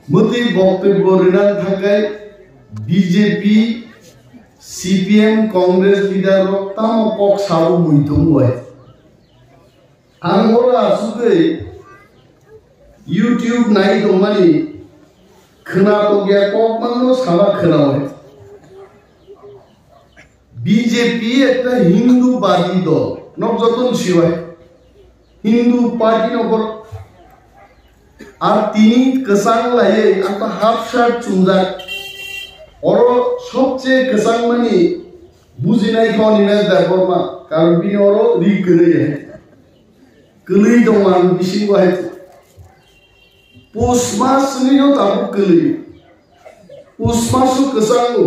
মতি বক্তব্য রেনাল থাকায় BJP CPM Congress leader তাম কক সাবু মুইথং হয় आंगोला सुगे यूट्यूब नाई दंमानि खोनातगिया কক मानो साबा खोनाबाय বিজেপি একটা হিন্দুবাদী দল নবযতন শিবাই হিন্দু পার্টি নগর আর তিনি কসাং লাইয়ে একটা হাফ শার্ট চুমজা और সবচেয়ে কসাং মানি বুঝিনাই খাওয়ানি বর্মা কারণ বিনি और রি করে गोलै दं आं बिसिं बाहाय पुस मासनिनो दाबो गोलै पुस मासु कसांगो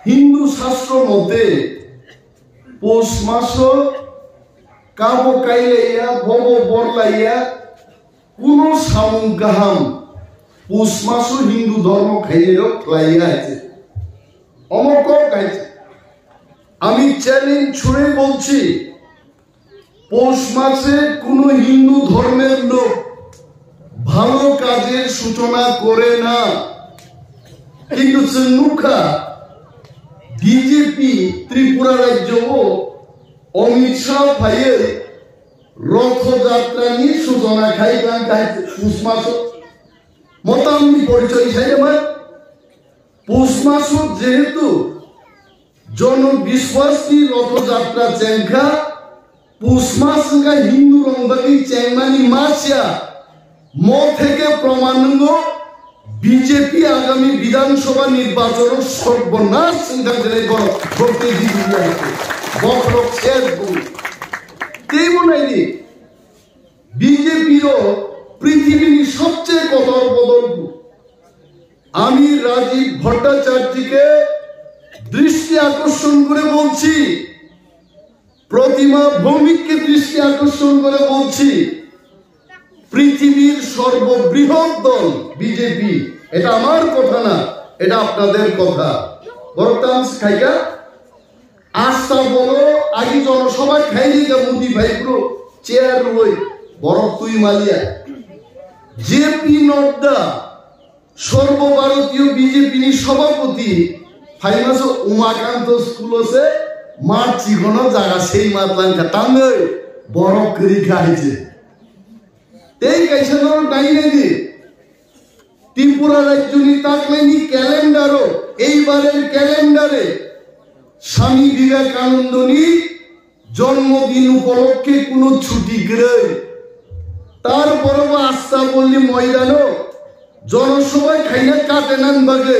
हिंदू शास्त्र मते पुस मासो काबो काइलाया बबो बरलाया कुनो साउं गाहाम पुस मासु हिंदू धर्म खाइलेरो लाइया আছে অমর কো গাইছে আমি চ্যালেঞ্জ ছুড়ে বলছি পৌষ মাসে কোন হিন্দু ধর্মের লোক ভালো কাজের সূচনা করে না কিন্তু চুনুখা বিজেপি ত্রিপুরা রাজ্য অমিত শাহ ভাইয়ের রথযাত্রা নিয়ে সূচনা খাইলাম পৌষ মাস মতামতি পরিচয় চাইলে পৌষ মাস যেহেতু জনবিশ্বাসী রথযাত্রা চেঙ্খা পুষ্মাসঙ্গা হিন্দু রংবাদী চেংমানি মাসিয়া ম থেকে প্রমাণঙ্গ বিজেপি আগামী বিধানসভা নির্বাচন সর্বনাশ চিন্তা করে করতে দিয়ে বকরক শেষ বলি তেই মনে বিজেপির পৃথিবীর সবচেয়ে কদর বদল আমি রাজীব ভট্টাচার্যকে দৃষ্টি আকর্ষণ করে বলছি प्रतिमा भौमिक के दृष्टि आकर्षण करे बोलছি পৃথিবীর সর্ববৃহৎ দল বিজেপি এটা আমার কথা না এটা আপনাদের কথা বর্তমান খাইকা আস্থা বলো আগে জনসভা খাইলি কা মোদি ভাই পুরো চেয়ার রই বড় তুই মালিয়া জেপি নড্ডা সর্বভারতীয় বিজেপি সভাপতি ফাইমাস উমাকান্ত স্কুল আছে মার চিকনো জায়গা সেই মাতলান কাটাঙ্গে বড় করি খাইছে এই কাইছানো নাই নাকি ত্রিপুরা রাজ্যনি তাকলেনি ক্যালেন্ডারও এইবারের ক্যালেন্ডারে স্বামী বিবেকানন্দনি জন্মদিন উপলক্ষে কোনো ছুটি করে তারপরও আস্থা বললি ময়দানও জনসভায় খাইনা কাটেনান বাগে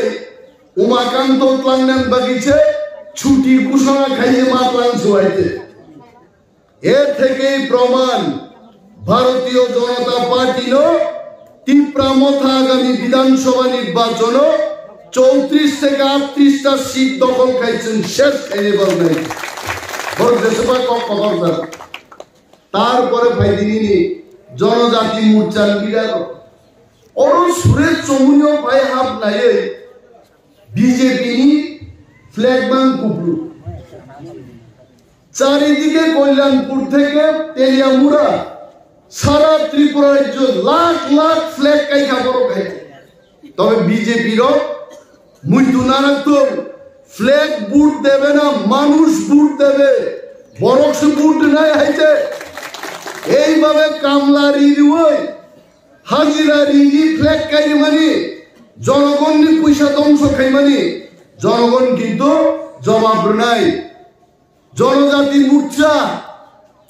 উমাকান্ত প্লান্নান বাগিছে ছুটি ঘোষণা খাইয়ে মাতলান ছোয়াইতে এর থেকেই প্রমাণ ভারতীয় জনতা পার্টির তীব্রামথা আগামী বিধানসভা নির্বাচন 34 থেকে 38টা সিট দখল খাইছেন শেষ খাইয়ে বলবেন তারপরে ভাইদিনী জনজাতি মোর্চার বিরাট ওর সুরেশ চমুনিও ভাই হাত নাই বিজেপি ফ্ল্যাগবান কুপরু চারিদিকে কল্যাণপুর থেকে তেলিয়ামুড়া সারা ত্রিপুরা রাজ্য লাখ লাখ ফ্ল্যাগ কাই খাবড় খাইছে তবে বিজেপির মুইতু না রাখতো ফ্ল্যাগ বুট দেবে না মানুষ বুট দেবে বরক্স বুট নাই হাইতে এইভাবে কামলা রিরি ওই হাজিরা রিরি ফ্ল্যাগ কাই মানে জনগণ পয়সা ধ্বংস খাই মানে জনগণ কিন্তু জবাব নাই জনজাতি মোর্চা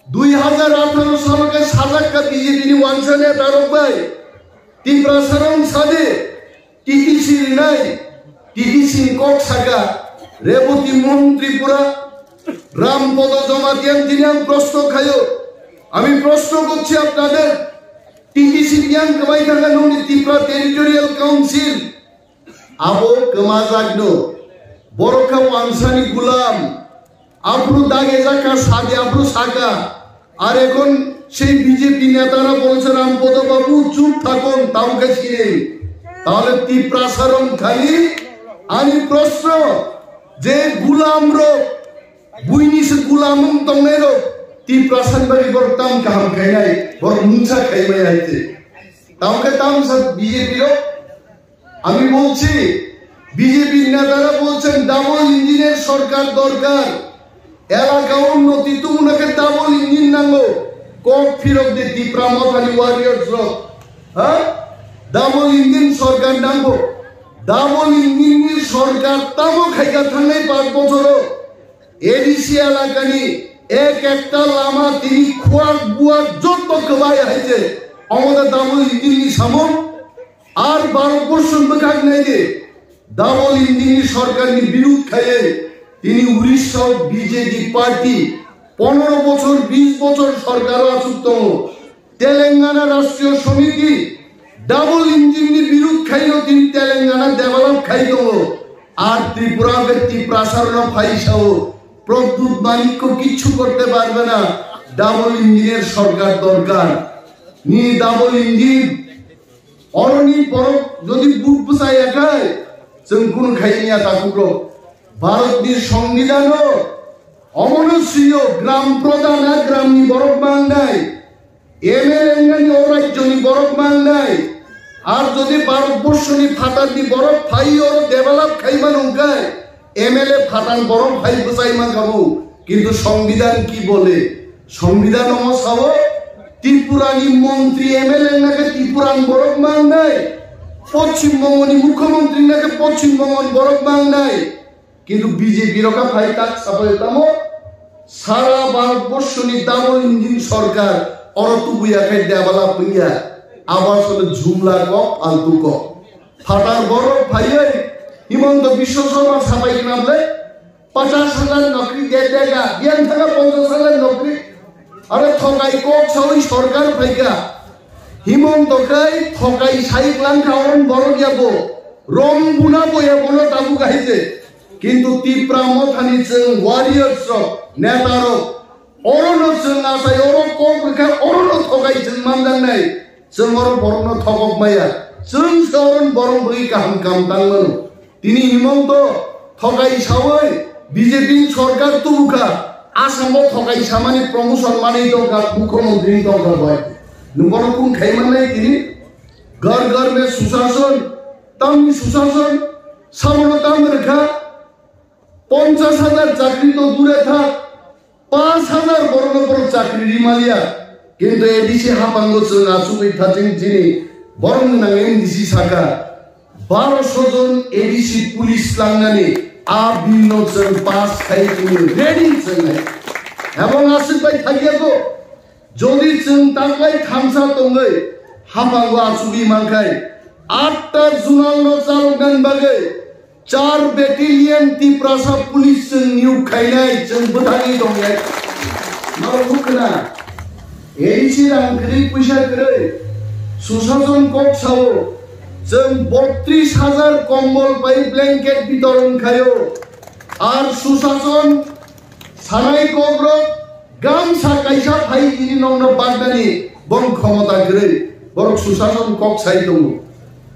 2018 সালকে সাজাক্কা বিজেপি ওয়ানসানে তারবাই তীব্রাসারং সাদে টিটিসি নাই টিটিসি কক সাকা রেবতী মন্ত্রীপুরা রামপদ জমাতিয়ান দিনাম প্রশ্ন খায়ো আমি প্রশ্ন করছি আপনাদের টিটিসি দিয়ান কবাই থাকা ননি ত্রিপুরা টেরিটোরিয়াল কাউন্সিল আবো কমা জাগনো বড়খা ওয়ানসানি গুলাম আপ্রু দাগে জাকা সাদে আপ্রু সাকা আর এখন সেই বিজেপি নেতারা বলছে রামপদ বাবু চুপ থাকুন তাও কাছে তাহলে তীব্রাসারণ খালি আমি প্রশ্ন যে গুলাম রোগ বুইনিস গুলাম তমের ती प्रासन बरी बर ताम काम खाइनाय बर मुंसा खाइबाय आइते তামকে তাম বিজেপির আমি বলছি বিজেপির নেতারা বলছেন ডাবল ইঞ্জিনের সরকার দরকার এলাকা উন্নতি তুমনাকে ডাবল ইঞ্জিন নাঙ্গো কক ফিরত দে ত্রিপুরা মথালি ওয়ারিয়র্স হ্যাঁ ডাবল ইঞ্জিন সরকার নাঙ্গো ডাবল ইঞ্জিন সরকার তামো খাইকা থাকলে 5 বছর এডিসি এলাকানি এক একটা লামা তিনি খোয়ার বুয়ার যত কবাই হয়েছে আমাদের ডাবল ইঞ্জিন সামন আর 12 বছর বেকার নাই যে ডাবল ইঞ্জিন সরকারের বিরুদ্ধে খাইয়ে তিনি উড়িষ্যা বিজেপি পার্টি 15 বছর 20 বছর সরকার আসুতম তেলেঙ্গানা রাষ্ট্রীয় সমিতি ডাবল ইঞ্জিনের বিরুদ্ধে খাইল তিনি তেলেঙ্গানা ডেভেলপ খাইল আর ত্রিপুরা ব্যক্তি প্রসারণ ফাইসাও প্রদ্যুৎ মালিক কিচ্ছু করতে পারবে না ডাবল ইঞ্জিনের সরকার দরকার নি ডাবল ইঞ্জিন অরণি পর যদি বুট বুঝাই একাই जों কোন খাইনিয়া তাকুকো ভারতের সংবিধান অমনস্বীয় গ্রাম প্রধান গ্রামনি বরফ বাংলাই এমএলএ রাজ্যনি বরফ বাংলাই আর যদি ভারতবর্ষনি ফাটানি বরফ ফাই ওর ডেভেলপ খাইবা নৌকায় এমএলএ ফাটান বরফ ফাই বুঝাইমা খাবো কিন্তু সংবিধান কি বলে সংবিধান অমসাও ত্রিপুরানি মন্ত্রী এমএলএ নাকি ত্রিপুরান বরফ বাংলাই পশ্চিমবঙ্গনি মুখ্যমন্ত্রী নাকি পশ্চিমবঙ্গন বরফ বাংলাই কিন্তু বিজেপির কা ভাই তাক সাপয়তামো সারা ভারতবর্ষনি ডাবল ইঞ্জিন সরকার অরতু বুয়া খাই দেবালা পুইয়া আবার চলে ঝুমলা ক আলতু ক ফাটার বরফ ভাইয়াই হিমন্ত বিশ্ব শর্মা ছাপাই নামলে 50,000 নকরি দে দেগা বিয়ান থাকা 50,000 নকরি আরে ঠকাই কক সবাই সরকার ভাইকা হিমন্ত কাই ঠকাই সাইক লাঙ্কা অরণ বড় যাব রং বুনা বইয়া বলো তাবু গাইছে কিন্তু ত্রিপুরা মথানি जों ওয়ারিয়র্স নেতার অরণ जों আসাই অরণ কক রেখা অরণ ঠকাই जों মানদান নাই जों অরণ বরণ ঠকক মাইয়া जों সরণ বরণ বই কাম কাম তাংমন তিনি হিমন্ত ঠকাই সাওই বিজেপি সরকার তুলুকা আসামও ঠকাই সামানি প্রমোশন মানেই দরকার মুখ্যমন্ত্রী দরকার হয় নুবন কোন খাইমান নাই তিনি ঘর ঘর মে সুশাসন তামনি সুশাসন সামনতাম রেখা 50,000 চাকরি তো দূরে থাক 5,000 বড় বড় চাকরি রিমালিয়া কিন্তু এডিসি হাপাঙ্গ जों আসুই থাচিং যিনি বরং নাং এডিসি শাখা 1200 জন এডিসি পুলিশ লাংনানি আ বিন্ন जों পাস খাই তুমি রেডি जों এবং আসিফ ভাই থাকিয়া তো যদি जों তাকলাই থামসা তঙ্গৈ হাপাঙ্গ আসুবি মানখাই 8টা জুনাল চালগান বাগে 4 ব্যাটালিয়ন ত্রিপুরা পুলিশ जों নিউ খাইনাই जों বধানি দংলাই মার বুকনা এডিসি রাংখ্রি পয়সা করে সুশাসন কক সাও जों 32,000 কম্বল পাই ব্ল্যাঙ্কেট বিতরণ খায়ো আর সুশাসন সানাই কগ্র গামছা কাইসা ভাই যিনি নন বাগদানি বং ক্ষমতা করে বরং সুশাসন কক সাই দङ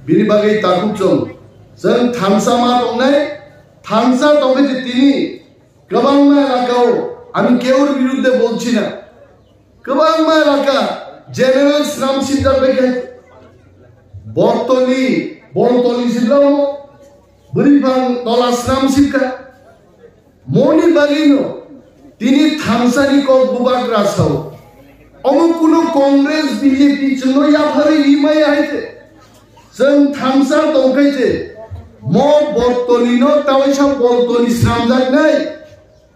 বিনি বাগै তাকুচং जों थामसा मा दंनाय थामसा दंगे যে তিনি गोबां এলাকাও আমি কেউর বিরুদ্ধে বলছি না गोबां এলাকা জেনারেল শ্রাম সিদ্ধার বেকে বর্তলি বর্তলি সিদ্ধাও বরিবাং তলা শ্রাম শিক্ষা মনি বাগিনো তিনি থামসানি ক বুবাক রাসাও অমুক কোন কংগ্রেস বিজেপি জন্য ইয়াভারে ইমাই আইতে जों थामसा दंखायजे म बर्तलिनो तावैसा बर्तलि स्रामजानाय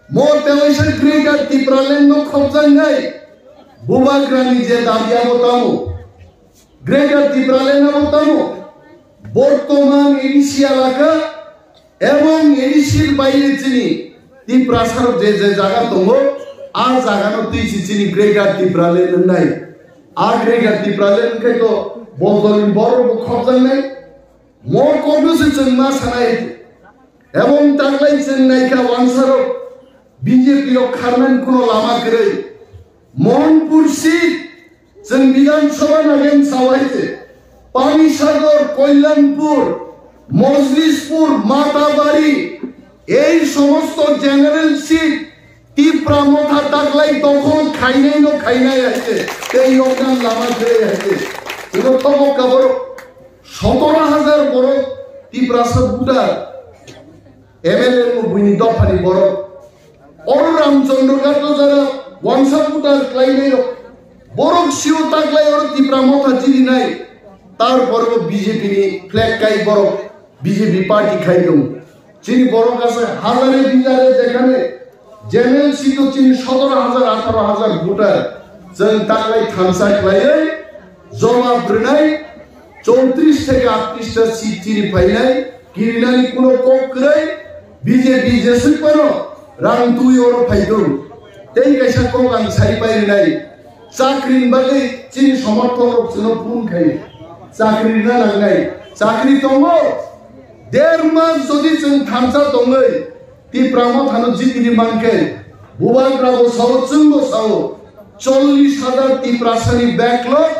म तावैसा ग्रेगार टिप्रालेन्ड खबजानाय बुबाग्रानि जे दाबिया बतामो ग्रेगार टिप्रालेन्ड बतामो বর্তমান এডিসি এলাকা এবং এডিসির বাইরে চিনি ত্রিপ্রাসার যে যে জায়গা দङ আর জায়গানো তুইছি চিনি গ্রেগার টিপ্রালেন্ড নাই আর গ্রেগার টিপ্রালেন্ড কে তো বদলিন বড় খবজানাই মোর কন্ডুসে जों मा सानाय এবং তাকলাই जों নাইকা ওয়ানসার বিজেপি ও খারমেন কোন লামা করে মনপুর সিট जों বিধানসভা নাগেন সাওয়াইতে পানিসাগর কল্যাণপুর মজলিসপুর মাতাবাড়ি এই সমস্ত জেনারেল সিট ত্রিপুরা মথা তাকলাই তখন খাইনাই আছে এই নগান লামা করে আছে এবার তবকা বড় 17,000 বড় টিপ্রাসাদ বুটার এমএলএ বুইনি দফানি বড় অর রামচন্দ্র ঘাট যারা ওয়ানসা বুটার ক্লাইনে বড় সিও তাকলাই ওর টিপ্রা মথা চিনি নাই তারপরও বিজেপি নি ফ্ল্যাগ কাই বড় বিজেপি পার্টি খাই দৌ চিনি বড় কাছে হাজারে বিজারে যেখানে জেনারেল সিট চিনি 17,000 18,000 ভোটার जों ताकलाय थामसा क्लायै जमा ब्रनाय 34 থেকে 38 টা সিট চিনি ফাইনাই কিরিনানি কোনো ককरै বিজেপি জেসে পানো রাং তুই ওর ফাইদৌ তেই কাইসা কং সাই পাইনাই চাকরিন বাদে চিনি সমর্থন জন্য পুন খাই চাকরি না লাগাই চাকরি দङ 1.5 মাস যদি जों थामसा दङै তি প্রাম থানো জিতিনি মানকে বুবাগ্রাবো সাউচুঙ্গো সাউ 40,000 টিপ্রাসানি ব্যাকলগ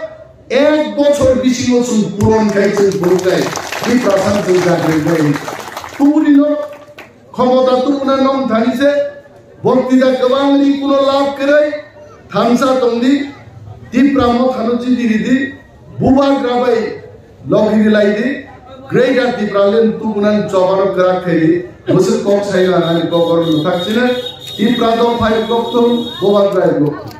1 বছর বেশি বছর পূরণ খাইছে বলতে টিপ্রাসান চাকরি দেয় তুমিনো ক্ষমতা তুমনা নম থানিছে বক্তৃতা গোবাংনি কোনো লাভ করে থামসা দংদি টিপ্রাম থানুচি দিরিদি বুবাগ্রাবাই লগিরি লাইদি গ্রেটার টিপ্রালেন তুমনান জবানো করা খাইদি বসে কক সাইলা নানি ককর থাকছিনা টিপ্রাদম ফাইভ বক্তম বুবাগ্রাই বক্তম